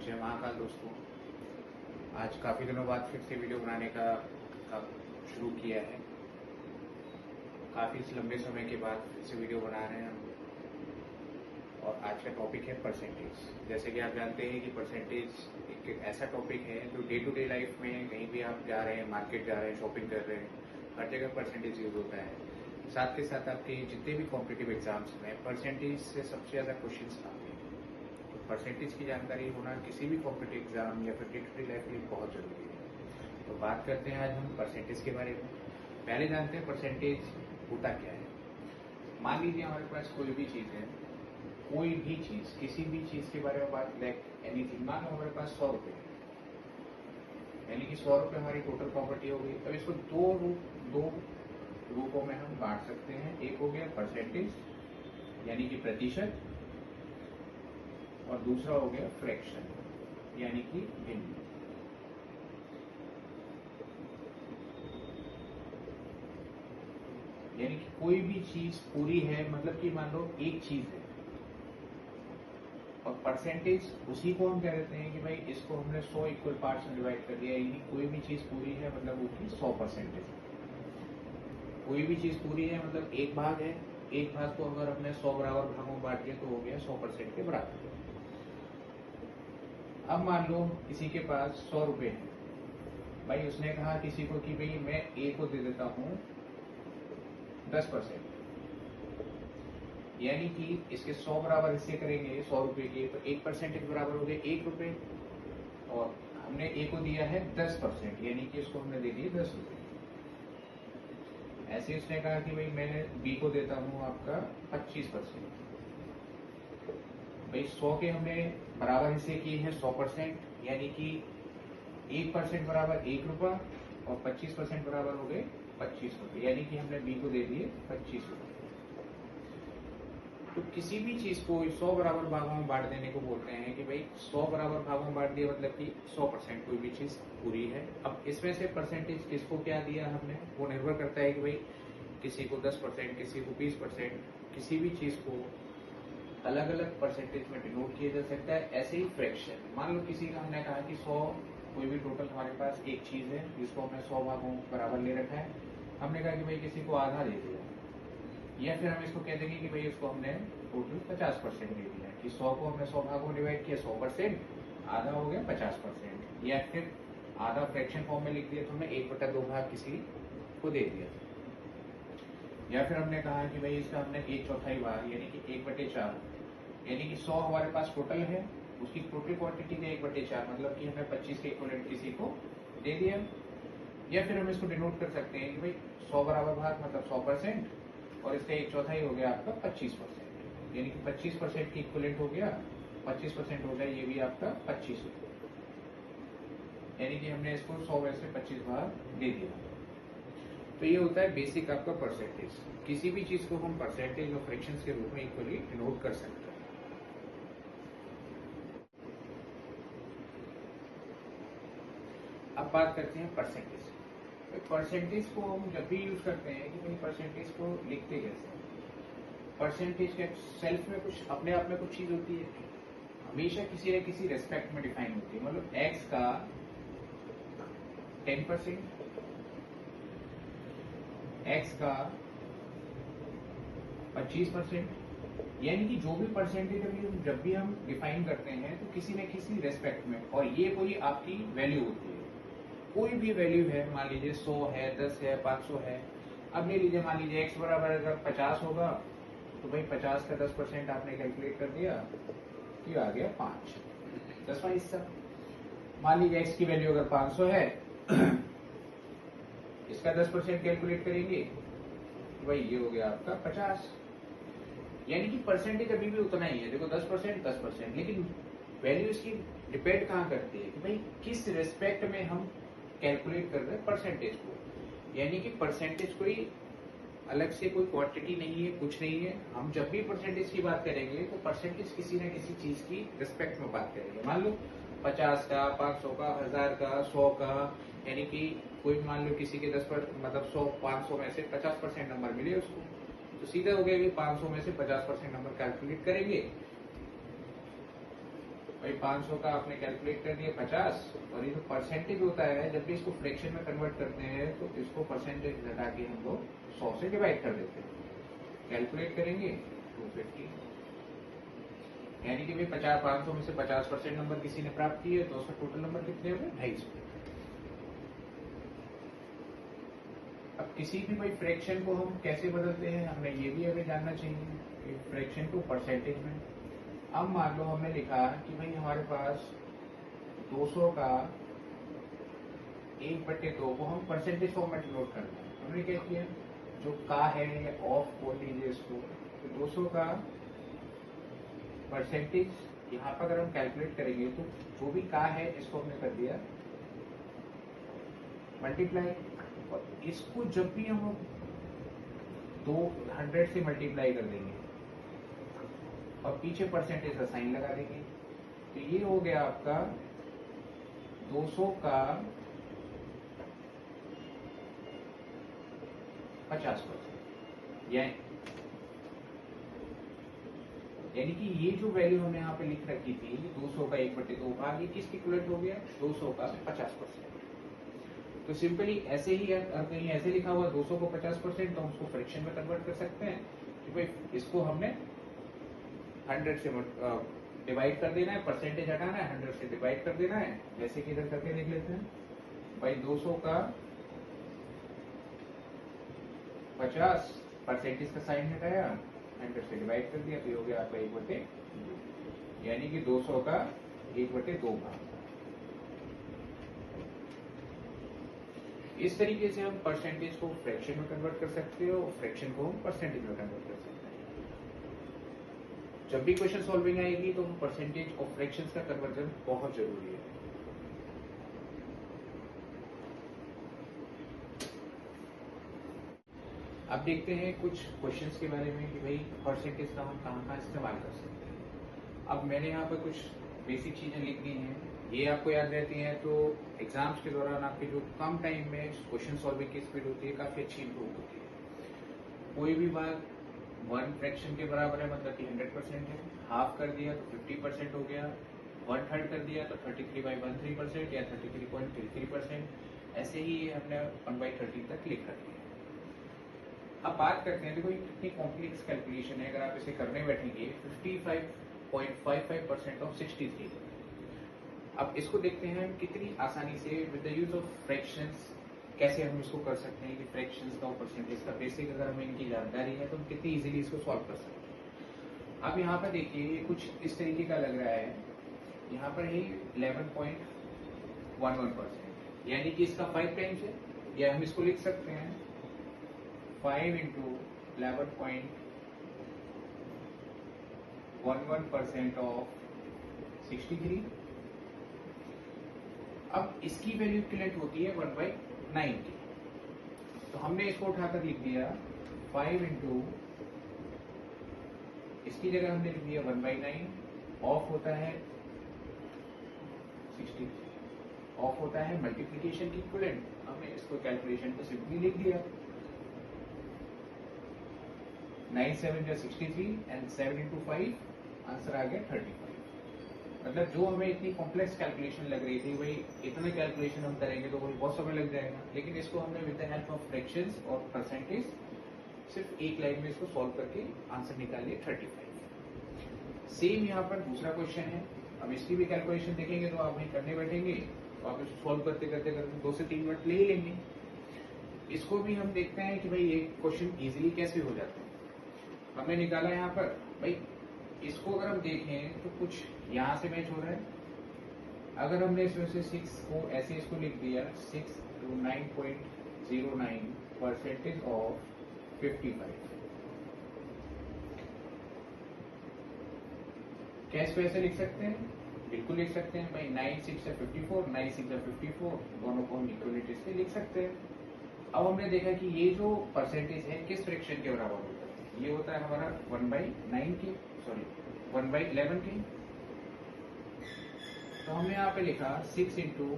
जय महाकाल दोस्तों। आज काफ़ी दिनों बाद फिर से वीडियो बनाने का शुरू किया है। काफ़ी लंबे समय के बाद फिर से वीडियो बना रहे हैं हम। और आज का टॉपिक है परसेंटेज। जैसे कि आप जानते हैं कि परसेंटेज एक ऐसा टॉपिक है जो डे टू डे लाइफ में कहीं भी आप जा रहे हैं, मार्केट जा रहे हैं, शॉपिंग कर रहे हैं, हर जगह परसेंटेज यूज होता है। साथ के साथ आपके जितने भी कॉम्पिटिटिव एग्जाम्स में परसेंटेज से सबसे ज़्यादा क्वेश्चंस आते हैं। तो परसेंटेज की जानकारी होना किसी भी कॉम्पिटिटिव एग्जाम या फिर डे टू डे लाइफ के लिए बहुत जरूरी है। तो बात करते हैं आज हम परसेंटेज के बारे में। पहले जानते हैं परसेंटेज होता क्या है। मान लीजिए हमारे पास कोई भी चीज़ है, कोई भी चीज़, किसी भी चीज़ के बारे में बात, लाइक एनीथिंग। मान लो हमारे पास 100 रुपये, यानी कि 100 रुपये हमारी टोटल प्रॉपर्टी हो गई। अब इसको दो रूपों में हम बांट सकते हैं। एक हो गया परसेंटेज यानी कि प्रतिशत, और दूसरा हो गया फ्रैक्शन यानी कि भिन्न। यानी कि कोई भी चीज पूरी है, मतलब कि मान लो एक चीज है और परसेंटेज उसी को हम कह देते हैं कि भाई इसको हमने 100 इक्वल पार्ट्स में डिवाइड कर दिया। यानी कोई भी चीज पूरी है मतलब उसकी 100% है। कोई भी चीज पूरी है मतलब एक भाग है, एक भाग को अगर हमने 100 बराबर भागों में बांट दिया तो हो गया 100% के बराबर। अब मान लो किसी के पास 100 रुपये है, भाई उसने कहा किसी को कि भाई मैं ए को दे देता हूं 10%, यानी कि इसके 100 बराबर हिस्से करेंगे 100 रुपए के, तो 1% बराबर हो गए 1 रुपये, और हमने ए को दिया है 10%, यानी कि इसको हमने दे दिए 10 रुपये। ऐसे उसने कहा कि भाई मैं बी को देता हूं आपका 25%, भाई 100 के हमने बराबर हिस्से किए हैं 100%, यानी कि 1% बराबर 1 रुपया और 25% बराबर हो गए 25 रुपये, यानी कि हमने बी को दे दिए 25 रुपये। तो किसी भी चीज को 100 बराबर भागों में बांट देने को बोलते हैं कि भाई 100 बराबर भागों में बांट दिया मतलब कि 100% कोई भी चीज पूरी है। अब इसमें से परसेंटेज किसको क्या दिया हमने, वो निर्भर करता है कि भाई किसी को 10%, किसी को 20%, किसी भी चीज को अलग अलग परसेंटेज में डिनोट किया जा सकता है। ऐसे ही फ्रैक्शन, मान लो किसी का हमने कहा कि 100 कोई भी टोटल हमारे पास एक चीज है जिसको हमने 100 भागों बराबर ले रखा है। हमने कहा कि भाई किसी को आधा दे दिया, या फिर हम इसको कह देंगे कि भाई इसको हमने टोटल 50% दे दिया कि 100 को हमने 100 भागों में डिवाइड किया 100%, आधा हो गया 50%, या फिर आधा फ्रैक्शन फॉर्म में लिख दिया तो हमने 1/2 भाग किसी को दे दिया। या फिर हमने कहा कि भाई इसका हमने 1/4 भाग यानी कि 1/4, यानी कि 100 हमारे पास टोटल है, उसकी टोटल क्वांटिटी में 1/4 मतलब कि हमने 25 के इक्विवेलेंट किसी को दे दिया। या फिर हम इसको डिनोट कर सकते हैं कि भाई 100 बराबर भाग मतलब 100%, और इसका 1/4 हो गया आपका 25%, यानी कि 25% की इक्विवेलेंट हो गया, 25% हो गया ये भी आपका 25 रुपये, यानी कि हमने इसको 100 में से 25 भाग दे दिया। तो ये होता है बेसिक आपका परसेंटेज। किसी भी चीज को हम परसेंटेज और फ्रैक्शंस के रूप में इक्वली डिनोट कर सकते हैं। अब बात करते हैं परसेंटेज। परसेंटेज को हम जब भी यूज करते हैं कि भाई परसेंटेज को लिखते कैसे। परसेंटेज के सेल्फ में कुछ अपने आप में कुछ चीज होती है, हमेशा किसी न किसी रेस्पेक्ट में डिफाइन होती है। मतलब एक्स का 10%, एक्स का 25%, यानी कि जो भी परसेंटेज जब भी हम डिफाइन करते हैं तो किसी न किसी रेस्पेक्ट में, और ये कोई आपकी वैल्यू होती है। कोई भी वैल्यू है, मान लीजिए 100 है, 10 है, 500 है। अब ले लीजिए, मान लीजिए x बराबर अगर 50 होगा तो भाई 50 का 10% आपने कैलकुलेट कर दिया, ये आ गया 5, 10वां हिस्सा। मान लीजिए x की वैल्यू अगर 500 है, इसका 10% कैलकुलेट करेंगे तो भाई ये हो गया आपका 50, यानी कि परसेंटेज अभी भी उतना ही है। देखो 10%, 10%, लेकिन वैल्यू इसकी डिपेंड कहाँ करती है कि भाई किस रेस्पेक्ट में हम कैलकुलेट कर रहे हैं परसेंटेज को। यानी कि परसेंटेज कोई अलग से कोई क्वांटिटी नहीं है, कुछ नहीं है। हम जब भी परसेंटेज की बात करेंगे तो परसेंटेज किसी न किसी चीज की रिस्पेक्ट में बात करेंगे। मान लो 50 का, 500 का, 1000 का, 100 का, यानी कि कोई मान लो किसी के 10% मतलब 100 500 में से 50% नंबर मिले उसको, तो सीधा हो गया कि 500 में से 50% नंबर कैलकुलेट करेंगे भाई 500 का आपने कैलकुलेट कर दिया 50, और ये जो परसेंटेज होता है जब भी इसको फ्रैक्शन में कन्वर्ट करते हैं तो इसको परसेंटेज घटा के हम लोग 100 से डिवाइड कर देते हैं। कैलकुलेट करेंगे 250, यानी कि भाई 500 में से 50% नंबर किसी ने प्राप्त किए तो उसका टोटल नंबर कितने हुए 250। अब किसी भी भाई फ्रैक्शन को हम कैसे बदलते हैं हमें ये भी हमें जानना चाहिए कि फ्रैक्शन को परसेंटेज में। अब मान लो हमने लिखा कि भाई हमारे पास 200 का 1/2 को हम परसेंटेज फॉर्म में नोट करना है। हमने क्या किया, जो का है या ऑफ बोल लीजिए इसको, तो 200 का परसेंटेज यहाँ पर अगर हम कैलकुलेट करेंगे तो जो भी का है इसको हमने कर दिया मल्टीप्लाई, और इसको जब भी हम 200 से मल्टीप्लाई कर देंगे और पीछे परसेंटेज का साइन लगा देंगे तो ये हो गया आपका 200 का 50%, यानी कि ये जो वैल्यू हमने यहाँ पे लिख रखी थी 200 का 1/2 भाग, ये किसके इक्विवेलेंट हो गया 200 का 50%। तो सिंपली ऐसे ही कहीं ऐसे लिखा हुआ 200 को 50% तो हम उसको फ्रैक्शन में कन्वर्ट कर सकते हैं कि भाई इसको हमने 100 से डिवाइड कर देना है, परसेंटेज हटाना है, 100 से डिवाइड कर देना है। जैसे कि इधर करके देख लेते हैं, भाई 200 का 50 परसेंटेज का साइन हटाया, 100 से डिवाइड कर दिया तो ये हो गया आपका 1/2, यानी कि 200 का 1/2 भाग। इस तरीके से हम परसेंटेज को फ्रैक्शन में कन्वर्ट कर सकते हो और फ्रैक्शन को हम परसेंटेज में कन्वर्ट कर सकते हैं। जब भी क्वेश्चन सॉल्विंग आएगी तो परसेंटेज और फ्रैक्शंस का कन्वर्जन बहुत जरूरी है। अब देखते हैं कुछ क्वेश्चंस के बारे में कि भाई परसेंटेज का हम कहाँ इस्तेमाल कर सकते हैं। अब मैंने यहाँ पर कुछ बेसिक चीजें लिख दी हैं, ये आपको याद रहती हैं तो एग्जाम्स के दौरान आपकी जो कम टाइम में क्वेश्चन सॉल्विंग की स्पीड होती है काफी अच्छी इंप्रूव होती है। कोई भी बात 1 फ्रैक्शन के बराबर है मतलब कि 100% है, हाफ कर दिया तो 50% हो गया, 1/3 कर दिया तो 33/13% या 33.33%, ऐसे ही हमने 1/30 तक लिख रखी है। अब बात करते हैं, देखो ये कितनी कॉम्प्लेक्स कैलकुलेशन है, अगर आप इसे करने बैठेंगे 55.55% ऑफ 63। अब इसको देखते हैं कितनी आसानी से with the use of fractions कैसे हम इसको कर सकते हैं कि फ्रैक्शंस का और परसेंटेज का बेसिक अगर हमें इनकी जानकारी है तो हम कितनी इजीली इसको सॉल्व कर सकते हैं। अब यहाँ पर देखिए ये कुछ इस तरीके का लग रहा है, यहाँ पर है 11.11%, यानी कि इसका 5 टाइम्स है, या हम इसको लिख सकते हैं 5 into 11.11% ऑफ 63। अब इसकी वैल्यू इक्विवेलेंट होती है 1/9 की, तो हमने इसको उठाकर लिख दिया 5 into, इसकी जगह हमने लिख दिया 1/9, ऑफ होता है 63, ऑफ होता है मल्टीप्लीकेशन की इक्विवेलेंट, हमने इसको कैलकुलेशन को सिंपली लिख दिया 9 7 63 एंड 7 into 5, आंसर आ गया 35। मतलब जो हमें इतनी कॉम्प्लेक्स कैलकुलेशन लग रही थी भाई इतना कैलकुलेशन हम करेंगे तो वही बहुत समय लग जाएगा, लेकिन इसको हमने with the help of fractions और परसेंटेज सिर्फ एक लाइन में इसको सॉल्व करके आंसर निकाल लिया 35। सेम यहाँ पर दूसरा क्वेश्चन है, अब इसकी भी कैलकुलेशन देखेंगे तो आप वही करने बैठेंगे तो आप इसको सॉल्व करते करते करते 2 से 3 मिनट ले ही लेंगे। इसको भी हम देखते हैं कि भाई ये क्वेश्चन इजीली कैसे हो जाता है। हमने निकाला यहाँ पर, भाई इसको अगर हम देखें तो कुछ यहाँ से मैच हो रहा है, अगर हमने इसमें से 6 को ऐसे इसको लिख दिया 6 to 9.09% ऑफ 55, क्या इसको ऐसे लिख सकते हैं? बिल्कुल लिख सकते हैं भाई, 9 6 है 54, 9 6 है 54, दोनों को हम इक्वलिटी से लिख सकते हैं। अब हमने देखा कि ये जो परसेंटेज है किस फ्रैक्शन के बराबर होता है, ये होता है हमारा 1/9 के, सॉरी 1/11 के। तो हमने यहाँ पे लिखा 6 इंटू,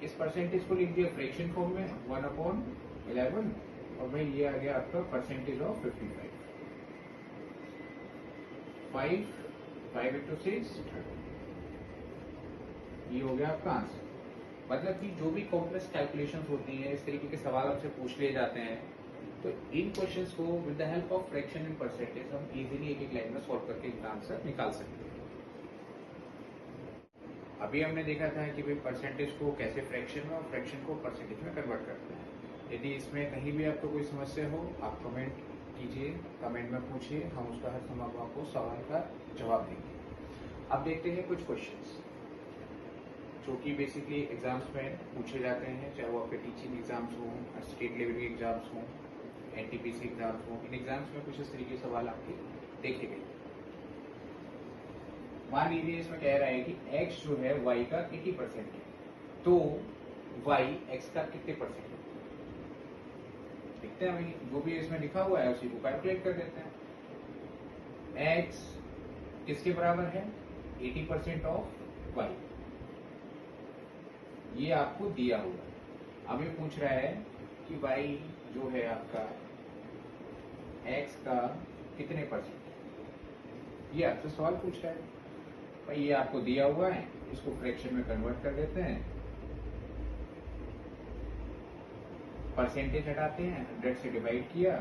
इस परसेंटेज को लिख दिया फ्रैक्शन फॉर्म में 1/11, और भाई ये आ गया आपका परसेंटेज ऑफ 55। 5 into 6 30, ये हो गया आपका आंसर। मतलब कि जो भी कॉम्प्लेक्स कैलकुलेशंस होती हैं, इस तरीके के सवाल आपसे पूछ लिए जाते हैं, तो इन क्वेश्चंस को with the help of fraction and percentage हम इजीली एक एक लाइन में सॉल्व करके इनका आंसर निकाल सकते हैं। अभी हमने देखा था कि भाई परसेंटेज को कैसे फ्रैक्शन में और फ्रैक्शन को परसेंटेज में कन्वर्ट करते हैं। यदि इसमें कहीं भी आपको कोई समस्या हो, आप कमेंट कीजिए, कमेंट में पूछिए, हम उसका हर समय आपको सवाल का जवाब देंगे। अब देखते हैं कुछ क्वेश्चंस जो कि बेसिकली एग्जाम्स में पूछे जाते हैं, चाहे वो आपके टीचिंग एग्जाम्स हों, स्टेट लेवल के एग्जाम्स हों, एनटीपीसी एग्जाम्स हों। इन एग्जाम्स में कुछ इस तरीके के सवाल आपके देखे गए। मान लीजिए इसमें कह रहा है कि x जो है y का 80% है, तो y x का कितने परसेंट है? देखते हैं भाई, जो भी इसमें लिखा हुआ है उसी को कैलकुलेट कर देते हैं। x किसके बराबर है? 80% ऑफ y। ये आपको दिया हुआ है। अब ये पूछ रहा है कि y जो है आपका x का कितने परसेंट है? ये आपसे सवाल पूछ रहा है भाई। ये आपको दिया हुआ है, इसको फ्रैक्शन में कन्वर्ट कर देते हैं। परसेंटेज हटाते हैं, 100 से डिवाइड किया,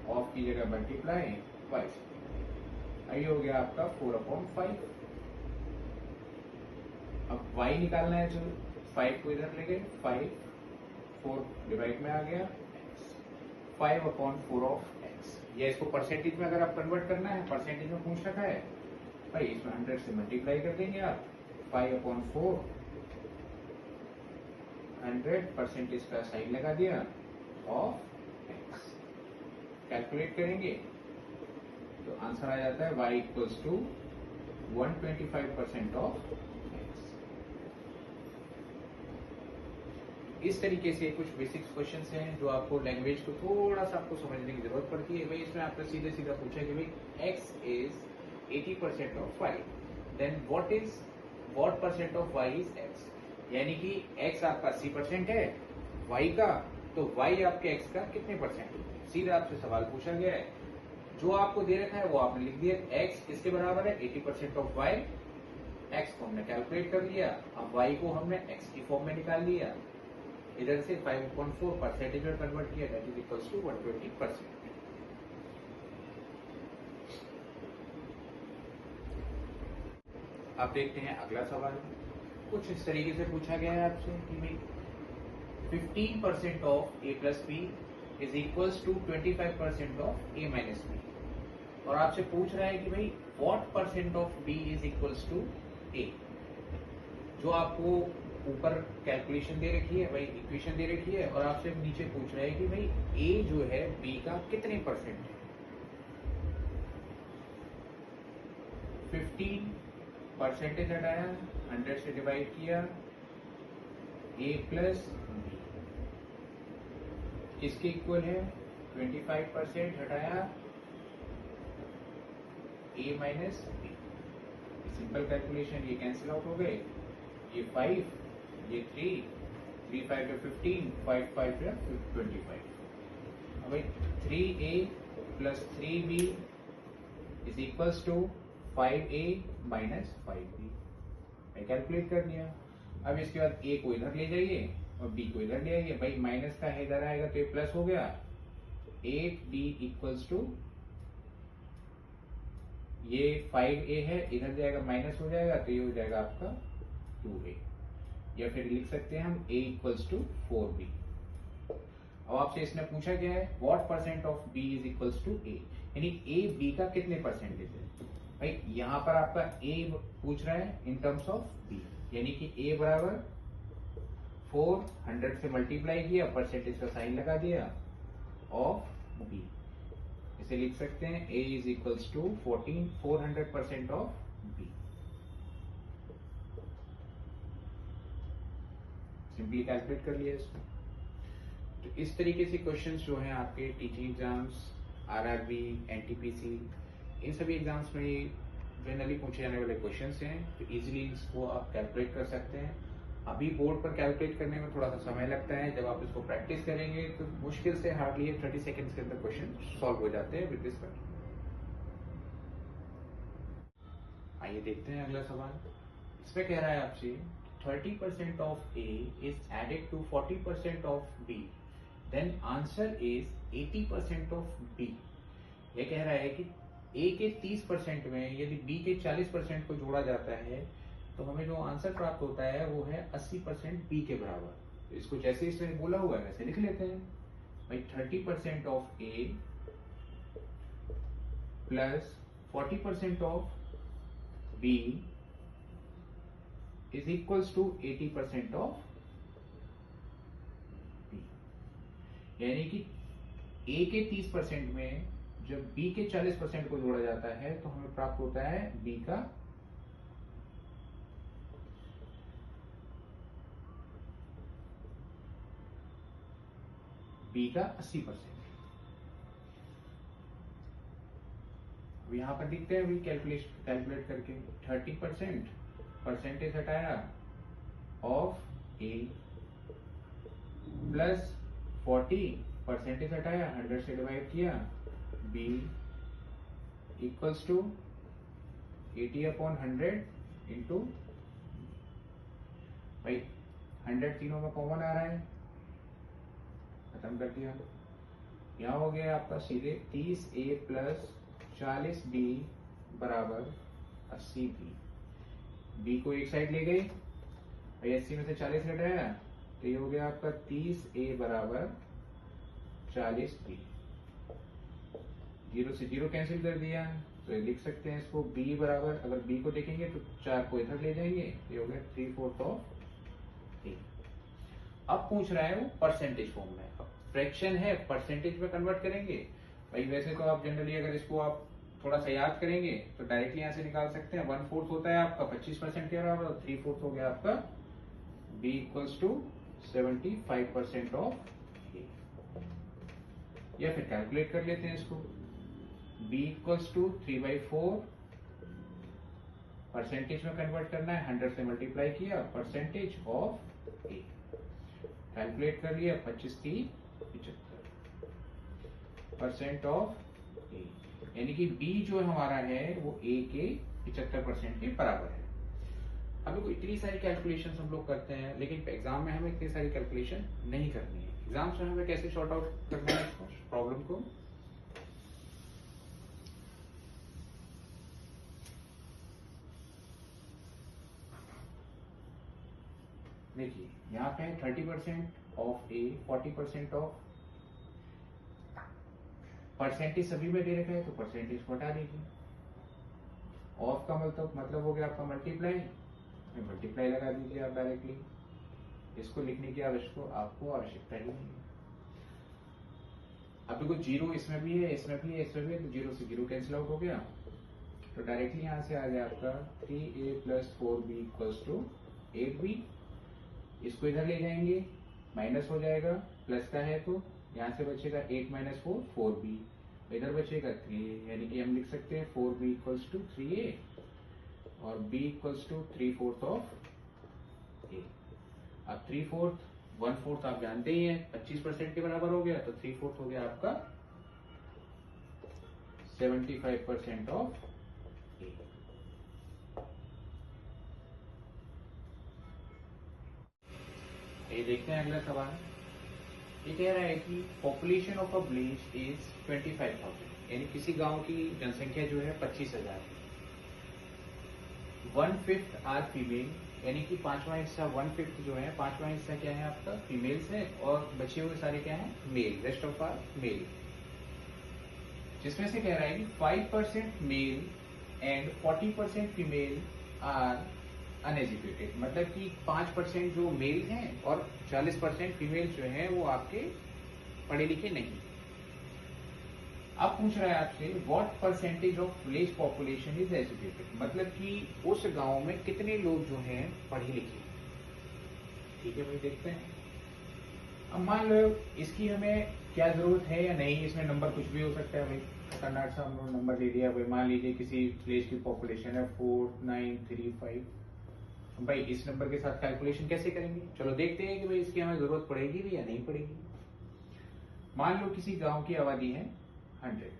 ऑफ की जगह मल्टीप्लाई y से। ये हो गया आपका 4/5। अब y निकालना है, चलो 5 को इधर ले गए, 5 4 डिवाइड में आ गया x, 5/4 ऑफ x। या इसको परसेंटेज में अगर आप कन्वर्ट करना है, परसेंटेज में पूछ रखा है भाई, इसमें 100 से मल्टीप्लाई कर देंगे आप। 5/4 100 परसेंटेज का साइन लगा दिया ऑफ x। कैलकुलेट करेंगे तो आंसर आ जाता है y equals to 125% of x। इस तरीके से कुछ बेसिक्स क्वेश्चंस हैं जो आपको लैंग्वेज को थोड़ा सा आपको समझने की जरूरत पड़ती है। भाई इसमें आपने सीधे सीधा पूछा कि भाई x is 80% of y, then what percent of y is x। यानी कि x आपका 80% है y का, तो y आपके x का कितने परसेंट है? सीधा आपसे सवाल पूछा गया है, जो आपको दे रखा है वो आपने लिख दिया। x किसके बराबर है? 80% ऑफ y। x को हमने कैलकुलेट कर लिया, अब y को हमने x की फॉर्म में निकाल लिया। इधर से 5/4 परसेंटेज में कन्वर्ट किया, दैट इज इक्वल्स टू 120%। अब देखते हैं अगला सवाल। कुछ इस तरीके से पूछा गया है आपसे कि भाई 15% of a plus B is equals to 25% of a minus B, और आपसे पूछ रहा है कि भाई what percent of b is equals to a। जो आपको ऊपर कैलकुलेशन दे रखी है भाई, इक्वेशन दे रखी है, और आपसे नीचे पूछ रहा है कि भाई a जो है b का कितने परसेंट है। 15 परसेंटेज हटाया, 100 से डिवाइड किया, a प्लस बी किसके इक्वल है? 25% हटाया a minus B. Simple calculation, ये कैंसिल आउट हो गए, ये 5, ये 3, 3 5 15, 5 5 25। अब भाई 3a plus 3b is equals to 5a minus 5b। मैं कैलकुलेट कर दिया। अब इसके बाद a को इधर ले जाइए और b को इधर ले आइए। भाई माइनस का इधर आएगा तो ये प्लस हो गया। 8b इक्वल्स टू, ये 5a है, इधर जाएगा माइनस हो जाएगा, तो ये हो जाएगा आपका 2a। या फिर लिख सकते हैं हम a इक्वल्स टू 4b। अब आपसे इसने पूछा क्या है? What percent of b is equals to a, यानी a b का कितने परसेंटेज है। भाई यहाँ पर आपका a पूछ रहा है इन टर्म्स ऑफ b, यानी कि a बराबर 400 से मल्टीप्लाई किया, परसेंटेज का साइन लगा दिया, ऑफ b। इसे लिख सकते हैं a is equals to 400% of b। Simply calculate कर लिया इसको। तो इस तरीके से क्वेश्चंस जो हैं आपके टीचिंग एग्जाम्स, आरआरबी, एनटीपीसी, इन सभी एग्जाम्स में जनरली पूछे जाने वाले क्वेश्चंस हैं। तो इजीली इसको आप कैलकुलेट कर सकते हैं। अभी बोर्ड पर कैलकुलेट करने में थोड़ा सा समय लगता है, जब आप इसको प्रैक्टिस करेंगे तो मुश्किल से हार्डली 30 सेकेंड्स के अंदर क्वेश्चन सॉल्व हो जाते हैं विद दिस मेथड। आइए देखते हैं अगला सवाल। इसमें कह रहा है आपसे 30% of A is added to 40% of B, then answer is 80% of B। ये कह रहा है कि A के 30% में यदि B के 40% को जोड़ा जाता है तो हमें जो आंसर प्राप्त होता है वो है 80% B के बराबर। तो इसको जैसे इसमें बोला हुआ है वैसे लिख लेते हैं भाई 30% of A plus 40% of B is equals to 80% of B। यानी कि A के 30% में जब B के 40% को जोड़ा जाता है तो हमें प्राप्त होता है B का 80%। अब यहां पर दिखते हैं अभी कैलकुलेट करके 30% परसेंटेज हटाया ऑफ ए प्लस 40 परसेंटेज हटाया 100 से डिवाइड किया बी इक्वल्स टू 80/100 इंटू भाई 100 तीनों में कॉमन आ रहा है खत्म कर दिया। यहाँ हो गया आपका सीधे 30A प्लस 40B बराबर 80B। B को एक साइड ले गई भाई 80 में से 40 घटाया तो ये हो गया आपका 30A बराबर 40B। 0 से 0 कैंसिल कर दिया तो ये लिख सकते हैं इसको B बराबर, अगर B को देखेंगे तो 4 को इधर ले जाएंगे, ये हो गया 3/4 ऑफ A। अब पूछ रहा है वो परसेंटेज फॉर्म में, अब फ्रैक्शन है परसेंटेज में कन्वर्ट करेंगे भाई। वैसे तो आप जनरली अगर इसको आप थोड़ा सा याद करेंगे तो डायरेक्टली यहां से निकाल सकते हैं। 1/4 होता है आपका 25% के बराबर, 3/4 हो गया आपका B equals to 75% of A। या फिर कैलकुलेट कर लेते हैं इसको, B इक्वल्स टू 3/4 परसेंटेज में कन्वर्ट करना है, 100 से मल्टीप्लाई किया परसेंटेज ऑफ A, कैलकुलेट कर लिया 25/75% ऑफ A। यानी कि B जो हमारा है वो A के 75% के बराबर है। अभी कोई इतनी सारी कैलकुलेशन हम लोग करते हैं लेकिन एग्जाम में हमें इतनी सारी कैलकुलेशन नहीं करनी है। एग्जाम में हमें कैसे शॉर्ट आउट करना है इसको, प्रॉब्लम को, देखिए यहाँ पे 30% ऑफ A, 40% ऑफ, परसेंटेज सभी में दे रखा है तो परसेंटेज को हटा दीजिए। ऑफ का मतलब हो गया आपका मल्टीप्लाई, मल्टीप्लाई लगा दीजिए आप डायरेक्टली, इसको लिखने की आपको आवश्यकता ही नहीं है। अब देखो 0 इसमें भी है, इसमें भी है, इसमें भी है, तो 0 से 0 कैंसिल आउट हो गया तो डायरेक्टली यहां से आ गया आपका 3A plus 4B equals to 8B। इसको इधर ले जाएंगे माइनस हो जाएगा, प्लस का है तो यहाँ से बचेगा 8 - 4 4B, इधर बचेगा 3A, यानी कि हम लिख सकते हैं 4B इक्वल्स टू 3A और B equals to 3/4 of A। अब 3/4 1/4 आप जानते ही हैं 25% के बराबर हो गया तो 3/4 हो गया आपका 75% ऑफ A। ये देखते हैं अगला सवाल। ये कह रहा है कि population of a village is 25,000, यानी किसी गांव की जनसंख्या जो है 25,000 है। 1/5 आर फीमेल, यानी कि 5वां हिस्सा 1/5 जो है 5वां हिस्सा क्या है आपका फीमेल्स है और बचे हुए सारे क्या है male, rest of are male. जिसमें से कह रहा है कि 5% male and 40% female are uneducated, मतलब कि 5% जो मेल हैं और 40% फीमेल जो हैं वो आपके पढ़े लिखे नहीं। अब पूछ रहा है आपसे what percentage of village population is educated, मतलब कि उस गांव में कितने लोग जो हैं पढ़े लिखे। ठीक है भाई, देखते हैं। अब मान लो इसकी हमें क्या जरूरत है या नहीं, इसमें नंबर कुछ भी हो सकता है भाई, खतरनाक सा हम नंबर ले लिया भाई। मान लीजिए किसी विलेज की पॉपुलेशन है 4935, भाई इस नंबर के साथ कैलकुलेशन कैसे करेंगे, चलो देखते हैं कि भाई इसकी हमें जरूरत पड़ेगी भी या नहीं पड़ेगी। मान लो किसी गांव की आबादी है 100,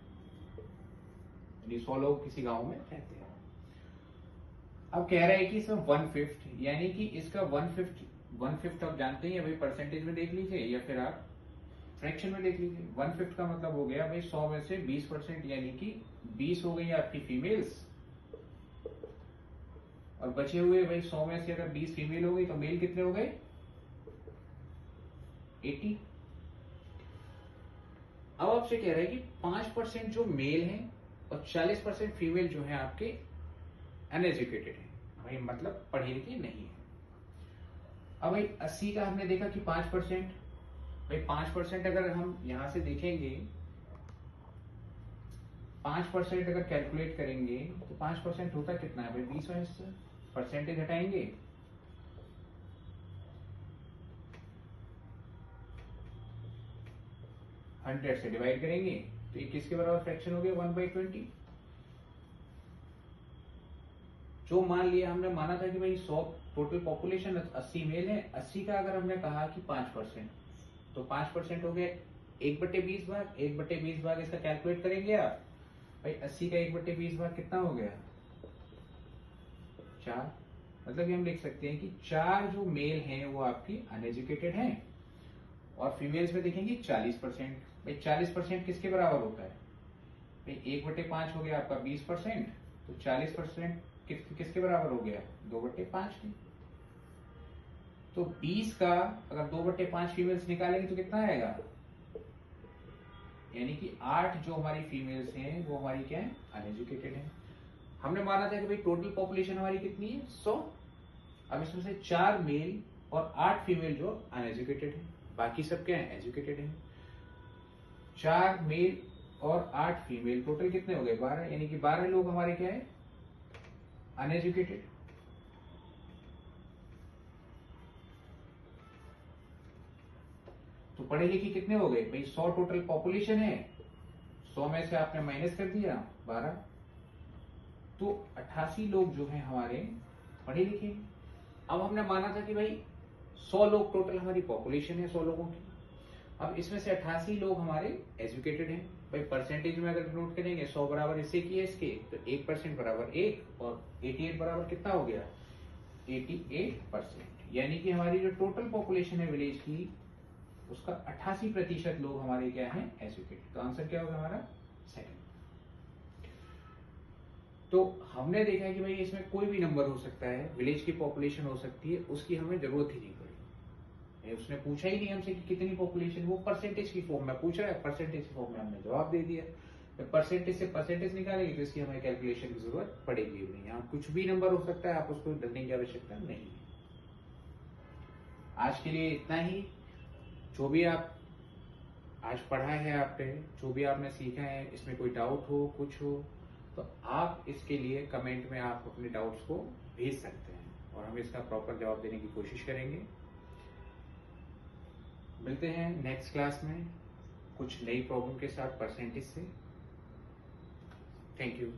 यानी 100 लोग किसी गांव में रहते हैं। अब कह रहा है कि इसमें 1/5 यानी कि इसका 1/5 आप जानते ही है भाई, परसेंटेज में देख लीजिए या फिर आप फ्रैक्शन में देख लीजिए। 1/5 का मतलब हो गया भाई 100 में से 20%, यानी कि 20 हो गई आपकी फीमेल्स, और बचे हुए भाई 100 में से अगर 20 फीमेल हो गई तो मेल कितने हो गए 80। अब आपसे कह रहा है कि 5% जो मेल है और 40% फीमेल जो है आपके अनएजुकेटेड है, भाई मतलब पढ़े लिखे नहीं है। अब भाई 80 का हमने देखा कि 5%, भाई 5% अगर हम यहां से देखेंगे, 5% अगर कैलकुलेट करेंगे तो 5% होता कितना है भाई 20 में से परसेंटेज हटाएंगे, हंड्रेड से डिवाइड करेंगे तो ये किसके बराबर फ्रैक्शन हो गया 1/20। जो मान लिया हमने माना था कि भाई 100 टोटल पॉपुलेशन 80 मेल है, 80 का अगर हमने कहा कि 5%, तो 5% हो गया 1/20 भाग, 1/20 भाग इसका कैलकुलेट करेंगे आप, भाई 80 का 1/20 भाग कितना हो गया 4। मतलब कि हम लिख सकते हैं कि 4 जो मेल हैं वो आपकी अनएजुकेटेड हैं, और फीमेल्स में देखेंगे 40%। भाई 40% किसके बराबर होता है भाई 1/5 हो गया आपका 20%, तो 40% किसके बराबर हो गया 2/5 के। तो 20 का अगर 2/5 फीमेल्स निकालेंगे तो कितना आएगा, यानी कि 8 जो हमारी फीमेल्स हैं वो हमारी क्या है अनएजुकेटेड है। हमने माना था कि भाई टोटल पॉपुलेशन हमारी कितनी है 100। अब इसमें से 4 मेल और 8 फीमेल जो अनएजुकेटेड है, बाकी सब क्या है एजुकेटेड है। 4 मेल और 8 फीमेल टोटल कितने हो गए 12, यानी कि 12 लोग हमारे क्या है अनएजुकेटेड। तो पढ़े लिखे कितने हो गए भाई 100 टोटल पॉपुलेशन है, 100 में से आपने माइनस कर दिया 12, तो 88 लोग जो हैं हमारे पढ़े लिखे हैं। अब हमने माना था कि भाई 100 लोग टोटल हमारी पॉपुलेशन है 100 लोगों की, अब इसमें से 88 लोग हमारे एजुकेटेड हैं। भाई परसेंटेज में अगर नोट करेंगे 100 बराबर इससे की है इसके, तो 1% बराबर 1 और 88 बराबर कितना हो गया 88%, यानी कि हमारी जो टोटल पॉपुलेशन है विलेज की उसका 88% लोग हमारे क्या हैं एजुकेटेड। तो आंसर क्या होगा हमारा सेकंड। तो हमने देखा है कि भाई इसमें कोई भी नंबर हो सकता है, विलेज की पॉपुलेशन हो सकती है, उसकी हमें जरूरत ही नहीं पड़ी। उसने पूछा ही नहीं हमसे कि कितनी पॉपुलेशन, वो परसेंटेज की फॉर्म में पूछ रहा है, परसेंटेज की फॉर्म में हमने जवाब दे दिया। परसेंटेज से परसेंटेज निकालेंगे तो इसकी हमें कैलकुलेशन की जरूरत पड़ेगी नहीं। यहाँ कुछ भी नंबर हो सकता है, आप उसको डरने की आवश्यकता नहीं है। आज के लिए इतना ही। जो भी आप आज पढ़ा है आपने, जो भी आपने सीखा है, इसमें कोई डाउट हो कुछ हो तो आप इसके लिए कमेंट में आप अपने डाउट्स को भेज सकते हैं और हम इसका प्रॉपर जवाब देने की कोशिश करेंगे। मिलते हैं नेक्स्ट क्लास में कुछ नई प्रॉब्लम के साथ परसेंटेज से। Thank you.